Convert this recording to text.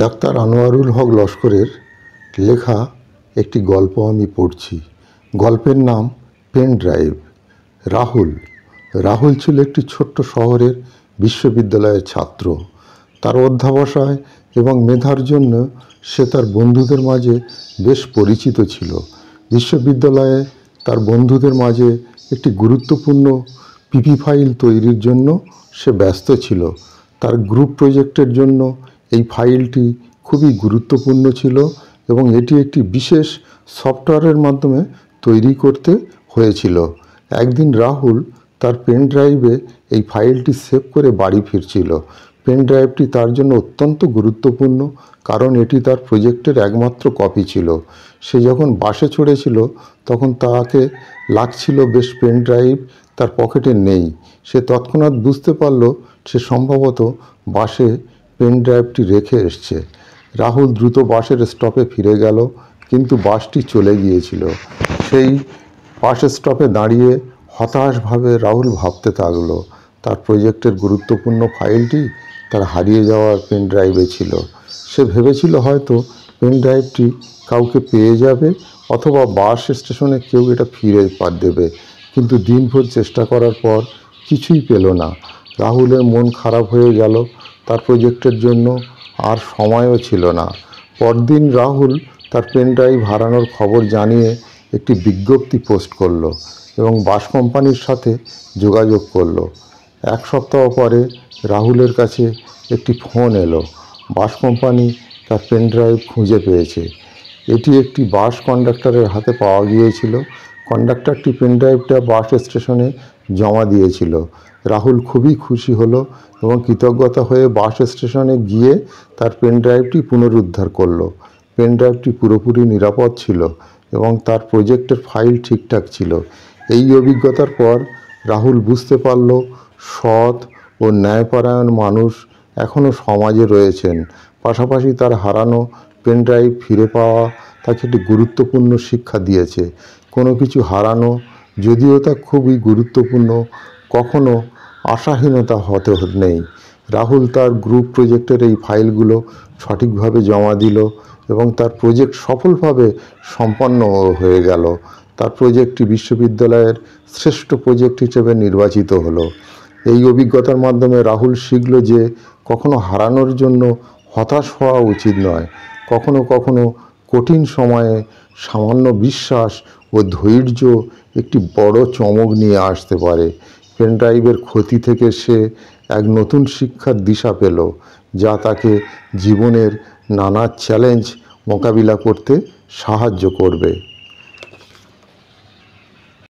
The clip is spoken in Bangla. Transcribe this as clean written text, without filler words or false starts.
ডাক্তার আনোয়ারুল হক লস্করের লেখা একটি গল্প আমি পড়ছি। গল্পের নাম পেন ড্রাইভ। রাহুল ছিল একটি ছোট্ট শহরের বিশ্ববিদ্যালয়ের ছাত্র। তার অধ্যাবসায় এবং মেধার জন্য সে তার বন্ধুদের মাঝে বেশ পরিচিত ছিল। বিশ্ববিদ্যালয়ে তার বন্ধুদের মাঝে একটি গুরুত্বপূর্ণ পিপি ফাইল তৈরির জন্য সে ব্যস্ত ছিল। তার গ্রুপ প্রজেক্টের জন্য এই ফাইলটি খুবই গুরুত্বপূর্ণ ছিল এবং এটি একটি বিশেষ সফটওয়্যারের মাধ্যমে তৈরি করতে হয়েছিল। একদিন রাহুল তার পেন ড্রাইভে এই ফাইলটি সেভ করে বাড়ি ফিরছিল। পেন ড্রাইভটি তার জন্য অত্যন্ত গুরুত্বপূর্ণ, কারণ এটি তার প্রজেক্টের একমাত্র কপি ছিল। সে যখন বাসে চড়েছিল তখন তাকে লাগছিল বেশ পেন ড্রাইভ তার পকেটে নেই। সে তৎক্ষণাৎ বুঝতে পারল সে সম্ভবত বাসে পেন ড্রাইভটি রেখে এসছে। রাহুল দ্রুত বাসের স্টপে ফিরে গেল, কিন্তু বাসটি চলে গিয়েছিল। সেই বাস স্টপে দাঁড়িয়ে হতাশভাবে রাহুল ভাবতে থাকল তার প্রজেক্টের গুরুত্বপূর্ণ ফাইলটি তার হারিয়ে যাওয়ার পেন ড্রাইভে ছিল। সে ভেবেছিল হয়তো পেন ড্রাইভটি কাউকে পেয়ে যাবে অথবা বাস স্টেশনে কেউ এটা ফিরে দেবে, কিন্তু দিনভর চেষ্টা করার পর কিছুই পেল না। রাহুলের মন খারাপ হয়ে গেল। তার প্রজেক্টের জন্য আর সময়ও ছিল না। পরদিন রাহুল তার পেন ড্রাইভ হারানোর খবর জানিয়ে একটি বিজ্ঞপ্তি পোস্ট করলো এবং বাস কোম্পানির সাথে যোগাযোগ করলো। এক সপ্তাহ পরে রাহুলের কাছে একটি ফোন এলো। বাস কোম্পানি তার পেন ড্রাইভ খুঁজে পেয়েছে। এটি একটি বাস কন্ডাক্টরের হাতে পাওয়া গিয়েছিল। কন্ডাক্টরটি পেন ড্রাইভটা বাস স্টেশনে জমা দিয়েছিল। রাহুল খুবই খুশি হলো এবং কৃতজ্ঞতা হয়ে বাস স্টেশনে গিয়ে তার পেন ড্রাইভটি পুনরুদ্ধার করলো। পেন ড্রাইভটি পুরোপুরি নিরাপদ ছিল এবং তার প্রজেক্টের ফাইল ঠিকঠাক ছিল। এই অভিজ্ঞতার পর রাহুল বুঝতে পারল সৎ ও ন্যায়পরায়ণ মানুষ এখনও সমাজে রয়েছেন। পাশাপাশি তার হারানো পেন ড্রাইভ ফিরে পাওয়া তাকে একটি গুরুত্বপূর্ণ শিক্ষা দিয়েছে। কোনো কিছু হারানো, যদিও তা খুবই গুরুত্বপূর্ণ, কখনো আশাহীনতা হতে নেই। রাহুল তার গ্রুপ প্রজেক্টের এই ফাইলগুলো সঠিকভাবে জমা দিল এবং তার প্রজেক্ট সফলভাবে সম্পন্ন হয়ে গেল। তার প্রজেক্টটি বিশ্ববিদ্যালয়ের শ্রেষ্ঠ প্রজেক্ট হিসেবে নির্বাচিত হলো। এই অভিজ্ঞতার মাধ্যমে রাহুল শিখল যে কখনো হারানোর জন্য হতাশ হওয়া উচিত নয়। কখনো কখনো কঠিন সময়ে সামান্য বিশ্বাস ও ধৈর্য একটি বড় চমক নিয়ে আসতে পারে। পেন ড্রাইভের ক্ষতি থেকে সে এক নতুন শিক্ষার দিশা পেল, যা তাকে জীবনের নানা চ্যালেঞ্জ মোকাবিলা করতে সাহায্য করবে।